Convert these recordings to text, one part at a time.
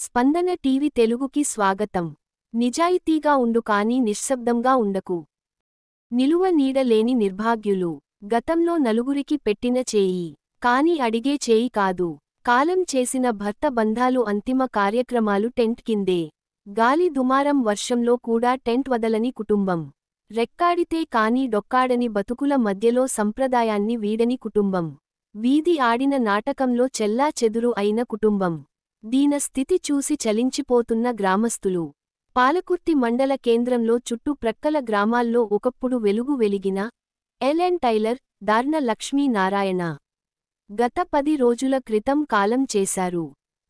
స్పందన టీవీ తెలుగుకి స్వాగతం. నిజాయితీగా ఉండు కానీ నిశ్శబ్దంగా ఉండకు. నిలువ నీడ లేని నిర్భాగ్యులు. గతంలో నలుగురికి పెట్టిన చేయి. కాని అడిగే చేయి కాదు. కాలం చేసిన భర్త బంధాలు అంతిమ కార్యక్రమాలు టెంట్ కిందే. గాలి దుమారం వర్షంలో కూడా టెంట్ వదలని కుటుంబం. రెక్కాడితే కాని డొక్కాడని బతుకుల మధ్యలో సంప్రదాయాన్ని వీడని కుటుంబం. వీధి ఆడిన నాటకంలో చెల్లా చెదురు అయిన కుటుంబం. దీన స్థితి చూసి చలించిపోతున్న గ్రామస్తులు. పాలకుర్తి మండల కేంద్రంలో చుట్టుప్రక్కల గ్రామాల్లో ఒకప్పుడు వెలుగు వెలిగిన ఎల్.ఎన్. టైలర్, దార్న లక్ష్మీనారాయణ గత 10 రోజుల క్రితం కాలం చేశారు.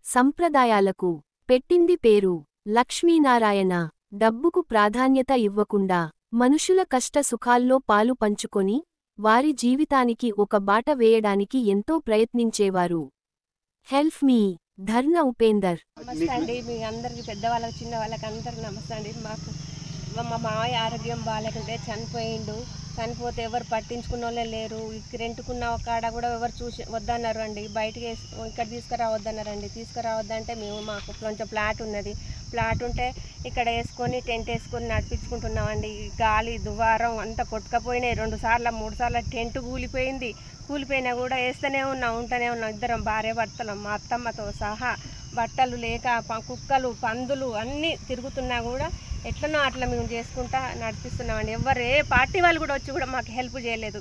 సంప్రదాయాలకు పెట్టింది పేరు లక్ష్మీనారాయణ. డబ్బుకు ప్రాధాన్యత ఇవ్వకుండా మనుషుల కష్ట సుఖాల్లో పాలు పంచుకొని వారి జీవితానికి ఒక బాట వేయడానికి ఎంతో ప్రయత్నించేవారు. Help me ధర్న Upender. నమస్తే అండి. మీ అందరికి పెద్దవాళ్ళకి చిన్న వాళ్ళకి అందరికి నమస్తే అండి. మా మావయ్య ఆరోగ్యం బాగాలేకుంటే చనిపోయిండు. చనిపోతే ఎవరు పట్టించుకున్న వాళ్ళే లేరు. రెంట్కున్న కాడ కూడా ఎవరు చూసి వద్దన్నారు అండి. బయటికి ఇక్కడ తీసుకురావద్దన్నారండి. తీసుకురావద్దంటే మాకు కొంచెం ప్లాట్ ఉన్నది. ప్లాట్ ఉంటే ఇక్కడ వేసుకొని టెంట్ వేసుకొని నడిపించుకుంటున్నామండి. గాలి దువారం అంతా కొట్టుకపోయినాయి. 2 సార్లు 3 సార్లు టెంట్ కూలిపోయింది. కూలిపోయినా కూడా వేస్తూనే ఉంటూనే ఉన్నాం. ఇద్దరం భార్య భర్తలం, మా అత్తమ్మతో సహా. బట్టలు లేక కుక్కలు పందులు అన్నీ తిరుగుతున్నా కూడా ఎట్లనో అట్లా మేము చేసుకుంటా నడిపిస్తున్నామండి. ఎవరు ఏ పార్టీ వాళ్ళు కూడా వచ్చి కూడా మాకు హెల్ప్ చేయలేదు.